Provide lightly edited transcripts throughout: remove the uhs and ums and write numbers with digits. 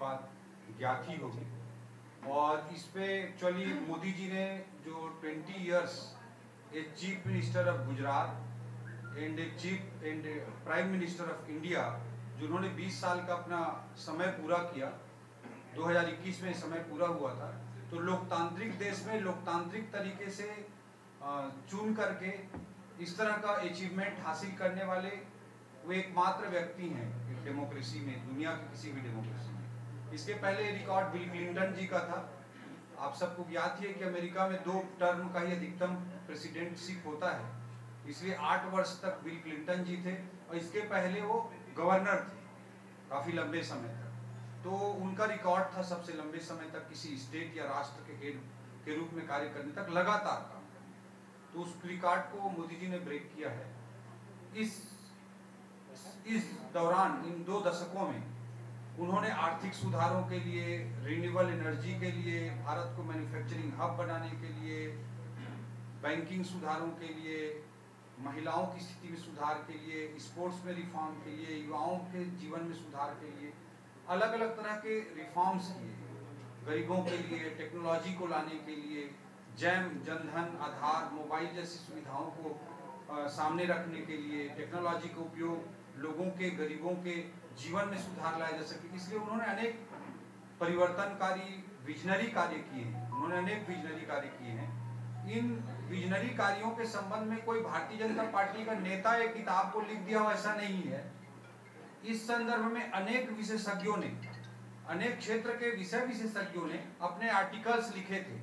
बात ज्ञात ही होगी। और इस पे एक्चुअली मोदी जी ने जो 20 years a chief minister of Gujarat and a cheap and prime minister of India, जिन्होंने 20 साल का अपना समय पूरा किया, 2021 में समय पूरा हुआ था। तो लोकतांत्रिक देश में लोकतांत्रिक तरीके से चुन करके इस तरह का अचीवमेंट हासिल करने वाले वो एकमात्र व्यक्ति हैं एक डेमोक्रेसी में, दुनिया की किसी भी डेमोक्रेसी में। इसके पहले रिकॉर्ड बिल क्लिंटन जी का था। आप सबको ज्ञात ही है कि अमेरिका में 2 टर्म का ही अधिकतम प्रेसिडेंटशिप होता है, इसलिए 8 वर्ष तक बिल क्लिंटन जी थे। और इसके पहले वो गवर्नर थे काफी लंबे समय तक, तो उनका रिकॉर्ड था सबसे लंबे समय तक किसी स्टेट या राष्ट्र के हेड के रूप में कार्य करने तक लगातार काम करने। तो उस रिकॉर्ड को मोदी जी ने ब्रेक किया है। इस दौरान इन 2 दशकों में उन्होंने आर्थिक सुधारों के लिए, रिन्यूएबल एनर्जी के लिए, भारत को मैन्युफैक्चरिंग हब बनाने के लिए, बैंकिंग सुधारों के लिए, महिलाओं की स्थिति में सुधार के लिए, स्पोर्ट्स में रिफॉर्म के लिए, युवाओं के जीवन में सुधार के लिए अलग अलग तरह के रिफॉर्म्स किए। गरीबों के लिए टेक्नोलॉजी को लाने के लिए, जैम, जनधन, आधार, मोबाइल जैसी सुविधाओं को सामने रखने के लिए टेक्नोलॉजी का उपयोग लोगों के, गरीबों के जीवन में सुधार लाया जा सके, इसलिए उन्होंने अनेक परिवर्तनकारी विजनरी कार्य किए हैं। उन्होंने अनेक विजनरी कार्य किए हैं। इन विजनरी कार्यों के संबंध में कोई भारतीय जनता पार्टी का नेता एक किताब को लिख दिया हो ऐसा नहीं है। इस संदर्भ में अनेक विशेषज्ञों ने, अनेक क्षेत्र के विषय विशेषज्ञों ने अपने आर्टिकल्स लिखे थे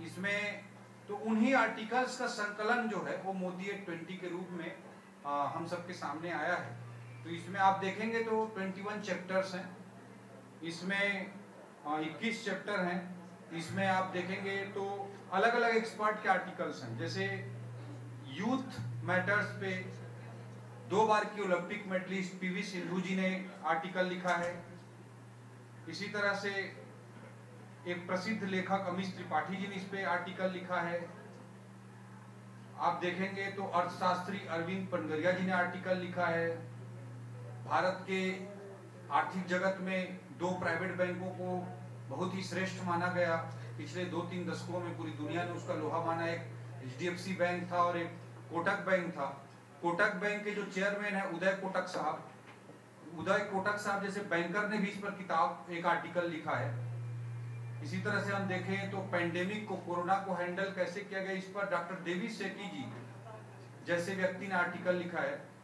इसमें। तो उन्हीं आर्टिकल्स का संकलन जो है वो मोदी एट 20 के रूप में हम सबके सामने आया है। तो इसमें आप देखेंगे तो 21 चैप्टर्स हैं, इसमें 21 चैप्टर हैं। इसमें आप देखेंगे तो अलग अलग एक्सपर्ट के आर्टिकल्स हैं, जैसे यूथ मैटर्स पे 2 बार की ओलंपिक मेडलिस्ट पीवी सिंधु जी ने आर्टिकल लिखा है। इसी तरह से एक प्रसिद्ध लेखक अमित त्रिपाठी जी ने इस पे आर्टिकल लिखा है। आप देखेंगे तो अर्थशास्त्री अरविंद पनगरिया जी ने आर्टिकल लिखा है। भारत के आर्थिक जगत में 2 प्राइवेट बैंकों को बहुत ही श्रेष्ठ माना गया। पिछले 2-3 दशकों में पूरी दुनिया ने उसका लोहा माना। एक HDFC बैंक था और एक कोटक बैंक था। कोटक बैंक के जो चेयरमैन है उदय कोटक साहब जैसे बैंकर ने भी इस पर किताब, एक आर्टिकल लिखा है। इसी तरह से हम देखें तो पेंडेमिक को, कोरोना को हैंडल कैसे किया गया, इस पर डॉक्टर देवी सेठी जी जैसे व्यक्ति ने आर्टिकल लिखा है।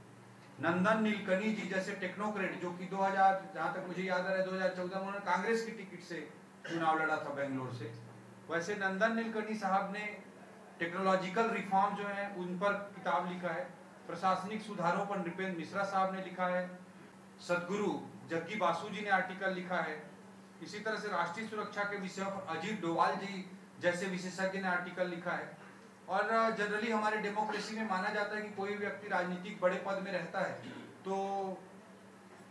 नंदन नीलकनी जी जैसे टेक्नोक्रेट, जो कि 2000, जहां तक मुझे याद आ रहा है 2014 में उन्होंने कांग्रेस की टिकट से चुनाव लड़ा था बेंगलोर से, वैसे नंदन नीलकनी साहब ने टेक्नोलॉजिकल रिफॉर्म जो है उन पर किताब लिखा है। प्रशासनिक सुधारों पर नृपेंद्र मिश्रा साहब ने लिखा है। सदगुरु जग्गी बासु जी ने आर्टिकल लिखा है। इसी तरह से राष्ट्रीय सुरक्षा के विषय पर अजीत डोवाल जी जैसे विशेषज्ञ ने आर्टिकल लिखा है। और जनरली हमारे डेमोक्रेसी में माना जाता है कि कोई व्यक्ति राजनीतिक बड़े पद में रहता है तो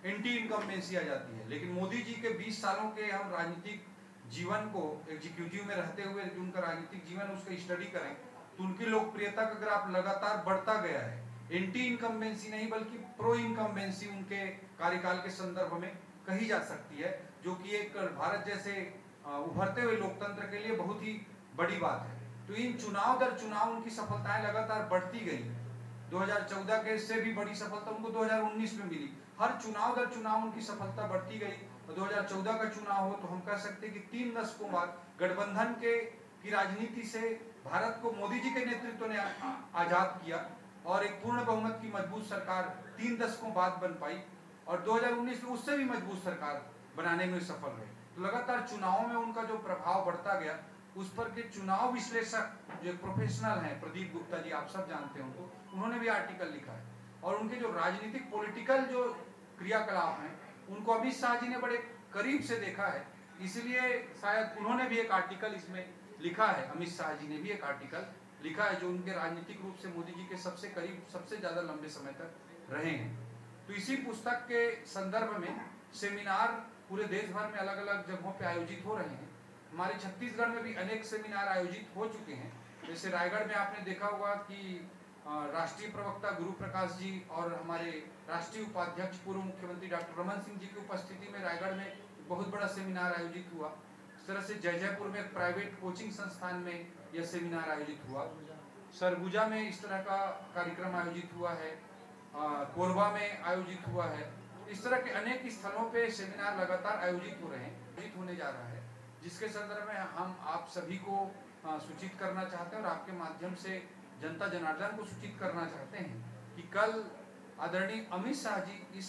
एंटी इनकम्बेंसी आ जाती है, लेकिन मोदी जी के 20 सालों के हम राजनीतिक जीवन को एग्जीक्यूटिव में रहते हुए जो उनका राजनीतिक जीवन उसका स्टडी करें तो उनकी लोकप्रियता का ग्राफ लगातार बढ़ता गया है। एंटी इनकम्बेंसी नहीं बल्कि प्रो इनकम्बेंसी उनके कार्यकाल के संदर्भ में कही जा सकती है, जो कि एक भारत जैसे उभरते हुए लोकतंत्र के लिए बहुत ही बड़ी बात है। तो इन चुनाव दर चुनाव उनकी सफलताएं लगातार बढ़ती गई। 2014 के से भी बड़ी सफलता उनको 2019 में मिली। हर चुनाव दर चुनाव उनकी सफलता बढ़ती गई। 2014 का चुनाव हो तो हम कह सकते हैं कि 3 दशकों बाद गठबंधन की राजनीति से भारत को मोदी जी के नेतृत्व ने आजाद किया और एक पूर्ण बहुमत की मजबूत सरकार 3 दशकों बाद बन पाई और 2019 में उससे भी मजबूत सरकार बनाने में सफल रहे। तो लगातार चुनावों में उनका जो प्रभाव बढ़ता गया, उस पर के चुनाव विश्लेषक जो प्रोफेशनल हैं, प्रदीप गुप्ता जी आप सब जानते हैं उनको, उन्होंने भी आर्टिकल लिखा है। और उनके जो राजनीतिक पॉलिटिकल जो क्रियाकलाप हैं उनको अमित शाह जी ने बड़े करीब से देखा है, इसलिए शायद उन्होंने भी एक आर्टिकल इसमें लिखा है। अमित शाह जी ने भी एक आर्टिकल लिखा है जो उनके राजनीतिक रूप से मोदी जी के सबसे करीब, सबसे ज्यादा लंबे समय तक रहे हैं। तो इसी पुस्तक के संदर्भ में सेमिनार पूरे देश भर में अलग अलग जगहों पे आयोजित हो रहे हैं। हमारे छत्तीसगढ़ में भी अनेक सेमिनार आयोजित हो चुके हैं। जैसे रायगढ़ में आपने देखा होगा कि राष्ट्रीय प्रवक्ता गुरु प्रकाश जी और हमारे राष्ट्रीय उपाध्यक्ष पूर्व मुख्यमंत्री डॉक्टर रमन सिंह जी की उपस्थिति में रायगढ़ में बहुत बड़ा सेमिनार आयोजित हुआ। इस तरह से जयपुर में एक प्राइवेट कोचिंग संस्थान में यह सेमिनार आयोजित हुआ। सरगुजा में इस तरह का कार्यक्रम आयोजित हुआ है, कोरबा में आयोजित हुआ है। इस तरह के अनेक स्थलों पे सेमिनार लगातार आयोजित हो रहे हैं, आयोजित होने जा रहा है, जिसके संदर्भ में हम आप सभी को सूचित करना चाहते हैं और आपके माध्यम से जनता जनार्दन को सूचित करना चाहते हैं कि कल आदरणीय अमित शाह जी इस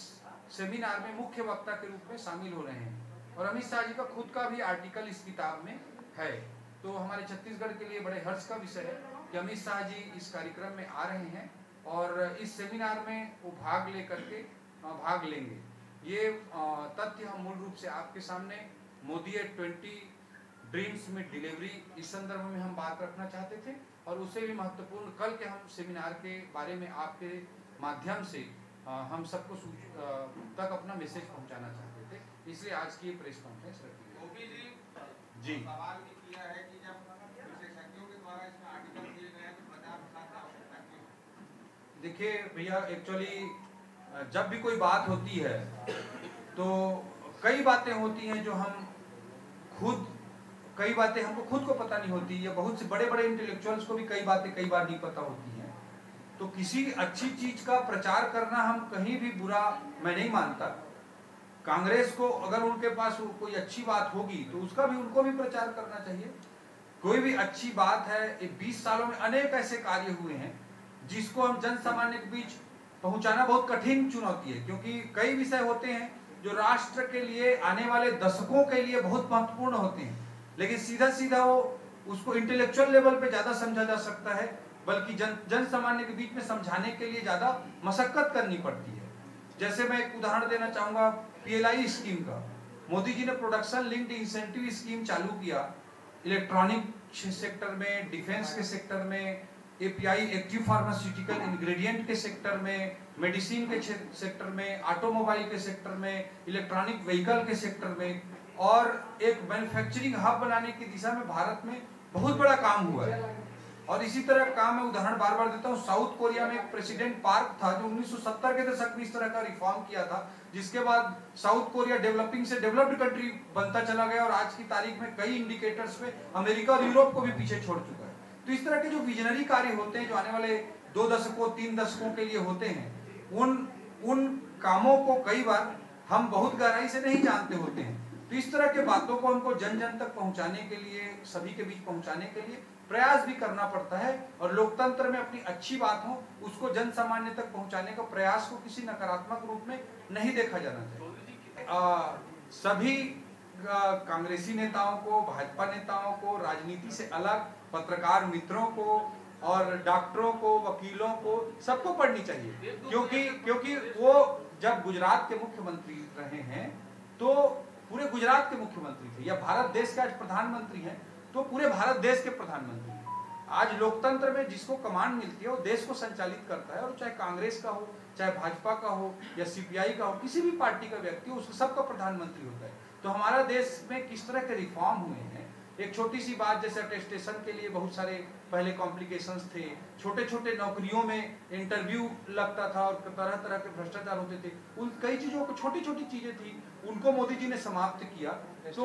सेमिनार में मुख्य वक्ता के रूप में शामिल हो रहे हैं और अमित शाह जी का खुद का भी आर्टिकल इस किताब में है। तो हमारे छत्तीसगढ़ के लिए बड़े हर्ष का विषय है कि अमित शाह जी इस कार्यक्रम में आ रहे हैं और इस सेमिनार में वो भाग लेंगे। ये तथ्य हम मूल रूप से आपके सामने मोदी एट 20 ड्रीम्स में डिलीवरी इस संदर्भ में हम बात रखना चाहते थे और उससे भी महत्वपूर्ण कल के हम सेमिनार के बारे में आपके माध्यम से हम सबको तक अपना मैसेज पहुंचाना चाहते थे, इसलिए आज की ये प्रेस कॉन्फ्रेंस रखी गई। जी सवाल भी किया है कि जब विशेषज्ञों के द्वारा इसमें आर्टिकल दिए गए हैं तो प्रचार प्रसार की आवश्यकता क्यों? देखिए भैया, एक्चुअली जब भी कोई बात होती है तो कई बातें होती हैं जो कई बातें हमको खुद को पता नहीं होती, या बहुत से बड़े बड़े इंटेलेक्चुअल्स को भी कई बातें कई बार नहीं पता होती हैं। तो किसी अच्छी चीज का प्रचार करना हम कहीं भी बुरा मैं नहीं मानता। कांग्रेस को अगर उनके पास कोई अच्छी बात होगी तो उसका भी उनको भी प्रचार करना चाहिए। कोई भी अच्छी बात है, 20 सालों में अनेक ऐसे कार्य हुए हैं जिसको हम जन सामान्य के बीच पहुंचाना बहुत कठिन चुनौती है, क्योंकि कई विषय होते हैं जो राष्ट्र के लिए आने वाले दशकों के लिए बहुत महत्वपूर्ण होते हैं, लेकिन सीधा सीधा वो उसको इंटेलेक्चुअल लेवल पे ज्यादा समझा जा सकता है, बल्कि जन सामान्य के बीच में समझाने के लिए ज्यादा मशक्कत करनी पड़ती है। जैसे मैं एक उदाहरण देना चाहूंगा PLI स्कीम का। मोदी जी ने प्रोडक्शन लिंक्ड इंसेंटिव स्कीम चालू किया इलेक्ट्रॉनिक सेक्टर में, डिफेंस के सेक्टर में, API एक्टिव फार्मास्यूटिकल इंग्रेडिएंट के सेक्टर में, मेडिसिन के सेक्टर में, ऑटोमोबाइल के सेक्टर में, इलेक्ट्रॉनिक व्हीकल के सेक्टर में, और एक मैन्युफैक्चरिंग हब बनाने की दिशा में भारत में बहुत बड़ा काम हुआ है। और इसी तरह का मैं उदाहरण बार बार देता हूँ। साउथ कोरिया में एक प्रेसिडेंट पार्क था जो 1970 के दशक में इस तरह का रिफॉर्म किया था, जिसके बाद साउथ कोरिया डेवलपिंग से डेवलप्ड कंट्री बनता चला गया और आज की तारीख में कई इंडिकेटर्स में अमेरिका और यूरोप को भी पीछे छोड़ चुका है। तो इस तरह के जो विजनरी कार्य होते हैं जो आने वाले 2 दशकों 3 दशकों के लिए होते हैं, उन कामों को कई बार हम बहुत गहराई से नहीं जानते होते हैं। तो इस तरह के बातों को हमको जन जन तक पहुंचाने के लिए, सभी के बीच पहुंचाने के लिए प्रयास भी करना पड़ता है, और लोकतंत्र में अपनी अच्छी बात हो उसको जन सामान्य तक पहुंचाने का प्रयास को किसी नकारात्मक रूप में नहीं देखा जाना चाहिए। सभी कांग्रेसी नेताओं को, भाजपा नेताओं को, राजनीति से अलग पत्रकार मित्रों को और डॉक्टरों को, वकीलों को, सबको पढ़नी चाहिए, क्योंकि वो जब गुजरात के मुख्यमंत्री रहे हैं तो पूरे गुजरात के मुख्यमंत्री थे, या भारत देश के आज प्रधानमंत्री हैं तो पूरे भारत देश के प्रधानमंत्री हैं। आज लोकतंत्र में जिसको कमांड मिलती है वो देश को संचालित करता है, और चाहे कांग्रेस का हो, चाहे भाजपा का हो, या CPI का हो, किसी भी पार्टी का व्यक्ति हो, उसको सबका प्रधानमंत्री होता है। तो हमारा देश में किस तरह के रिफॉर्म हुए हैं, एक छोटी सी बात, जैसे अटेस्टेशन के लिए बहुत सारे पहले कॉम्प्लिकेशंस थे, छोटे छोटे नौकरियों में इंटरव्यू लगता था और तरह तरह के भ्रष्टाचार होते थे, उन कई चीजों को, छोटी छोटी चीजें थी, उनको मोदी जी ने समाप्त किया। तो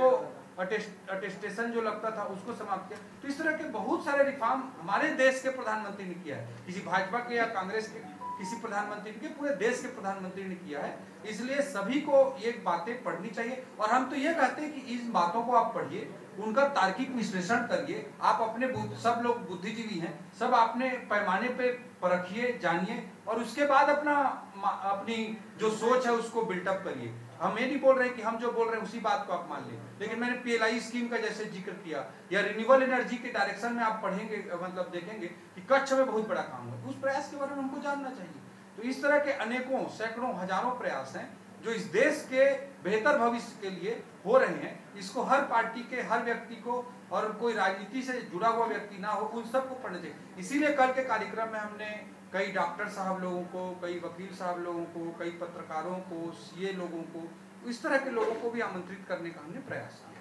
अटेस्टेशन जो लगता था उसको समाप्त किया। तो इस तरह के बहुत सारे रिफॉर्म हमारे देश के प्रधानमंत्री ने किया है, किसी भाजपा के या कांग्रेस के किसी प्रधानमंत्री ने, पूरे देश के प्रधानमंत्री ने किया है। इसलिए सभी को ये बातें पढ़नी चाहिए, और हम तो ये कहते हैं कि इन बातों को आप पढ़िए, उनका तार्किक विश्लेषण करिए। आप अपने सब लोग बुद्धिजीवी हैं, सब अपने पैमाने पे परखिए, जानिए, और उसके बाद अपनी जो सोच है उसको बिल्टअप करिए। हम ये नहीं बोल रहे कि हम जो बोल रहे हैं उसी बात को आप मान लें, लेकिन मैंने PLI स्कीम का जैसे जिक्र किया, या रिन्यूएबल एनर्जी के डायरेक्शन में आप पढ़ेंगे, मतलब देखेंगे कि कच्छ में बहुत बड़ा काम है, उस प्रयास के बारे में हमको जानना चाहिए। तो इस तरह के अनेकों, सैकड़ों, हजारों प्रयास हैं जो इस देश के बेहतर भविष्य के लिए हो रहे हैं। इसको हर पार्टी के हर व्यक्ति को, और कोई राजनीति से जुड़ा हुआ व्यक्ति ना हो, उन सबको पढ़ना चाहिए। इसीलिए कल के कार्यक्रम में हमने कई डॉक्टर साहब लोगों को, कई वकील साहब लोगों को, कई पत्रकारों को, CA लोगों को, इस तरह के लोगों को भी आमंत्रित करने का हमने प्रयास किया।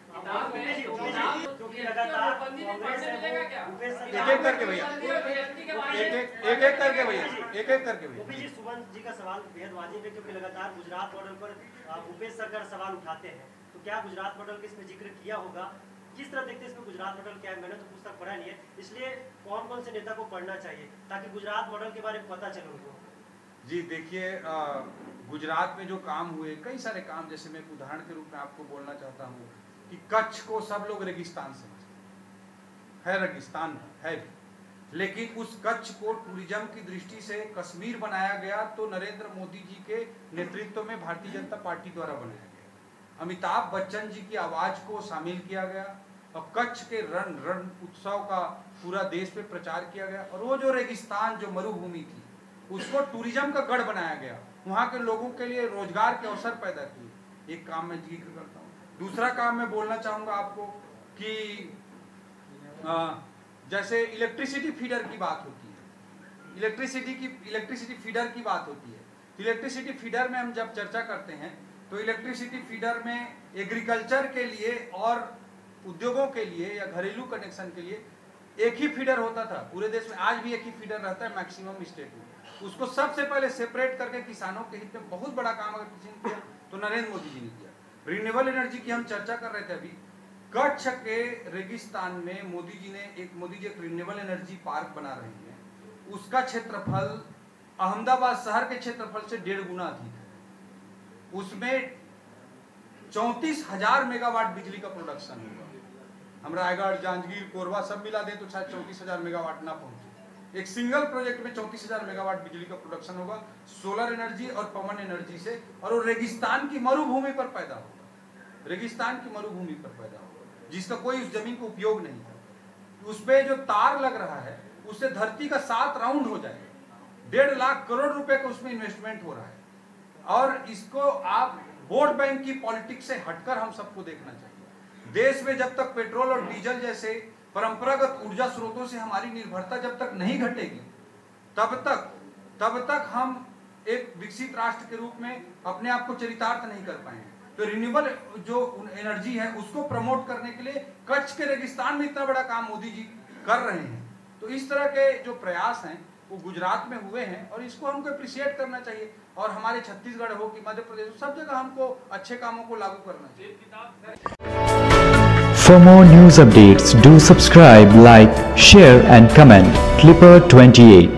एक एक करके भैया। सुमन जी का सवाल बेहद वाजिब है, क्योंकि लगातार गुजरात बॉर्डर पर भूपेश सरकार सवाल उठाते हैं। तो क्या गुजरात मॉडल का इसमें जिक्र किया होगा? किस तरह देखते हैं इसमें गुजरात मॉडल क्या है? मैंने तो पुस्तक पढ़ा नहीं है, इसलिए कौन कौन से नेता को पढ़ना चाहिए ताकि गुजरात मॉडल के बारे में पता चले उनको? जी देखिए, गुजरात में जो काम हुए, कई सारे काम, जैसे मैं एक उदाहरण के रूप में आपको बोलना चाहता हूँ कि कच्छ को सब लोग रेगिस्तान समझते हैं, रेगिस्तान है, लेकिन उस कच्छ को टूरिज्म की दृष्टि से कश्मीर बनाया गया तो नरेंद्र मोदी जी के नेतृत्व में भारतीय जनता पार्टी द्वारा बनाया गया। अमिताभ बच्चन जी की आवाज को शामिल किया गया और कच्छ के रण उत्सव का पूरा देश में प्रचार किया गया। और वो जो रेगिस्तान, जो मरुभूमि थी, उसको टूरिज्म का गढ़ बनाया गया, वहाँ के लोगों के लिए रोजगार के अवसर पैदा किए। एक काम मैं जिक्र करता हूँ। दूसरा काम मैं बोलना चाहूँगा आपको कि जैसे इलेक्ट्रिसिटी फीडर की बात होती है, इलेक्ट्रिसिटी फीडर की बात होती है, तो इलेक्ट्रिसिटी फीडर में हम जब चर्चा करते हैं तो इलेक्ट्रिसिटी फीडर में एग्रीकल्चर के लिए और उद्योगों के लिए या घरेलू कनेक्शन के लिए एक ही फीडर होता था। पूरे देश में आज भी एक ही फीडर रहता है मैक्सिमम स्टेट में। उसको सबसे पहले सेपरेट करके किसानों के हित में बहुत बड़ा काम अगर किसी ने किया तो नरेंद्र मोदी जी ने किया। रिन्यूएबल एनर्जी की हम चर्चा कर रहे थे अभी, कच्छ के रेगिस्तान में मोदी जी एक रिन्यूएबल एनर्जी पार्क बना रहे हैं। उसका क्षेत्रफल अहमदाबाद शहर के क्षेत्रफल से 1.5 गुना अधिक है। उसमें 34,000 मेगावाट बिजली का प्रोडक्शन होगा। हम रायगढ़, जांजगीर, कोरबा सब मिला दें तो शायद 34,000 मेगावाट ना पहुंचे। एक सिंगल प्रोजेक्ट में 34,000 मेगावाट बिजली का प्रोडक्शन होगा सोलर एनर्जी और पवन एनर्जी से, और वो रेगिस्तान की मरुभूमि पर पैदा होगा, रेगिस्तान की मरुभूमि पर पैदा होगा जिसका कोई उस जमीन को उपयोग नहीं था। उस पे जो तार लग रहा है उससे धरती का 7 राउंड हो जाएगा। 1.5 लाख करोड़ रुपए का उसमें इन्वेस्टमेंट हो रहा है। और इसको आप वोट बैंक की पॉलिटिक्स से हटकर हम सबको देखना चाहिए। देश में जब तक पेट्रोल और डीजल जैसे परंपरागत ऊर्जा स्रोतों से हमारी निर्भरता जब तक नहीं घटेगी, तब तक हम एक विकसित राष्ट्र के रूप में अपने आप को चरितार्थ नहीं कर पाएंगे। तो रिन्यूएबल जो एनर्जी है उसको प्रमोट करने के लिए कच्छ के रेगिस्तान में इतना बड़ा काम मोदी जी कर रहे हैं। तो इस तरह के जो प्रयास हैं वो गुजरात में हुए हैं और इसको हमको अप्रिशिएट करना चाहिए। और हमारे छत्तीसगढ़ हो कि मध्य प्रदेश, सब जगह हमको अच्छे कामों को लागू करना चाहिए। For more news updates, do subscribe, like, share and comment. Clipper 28.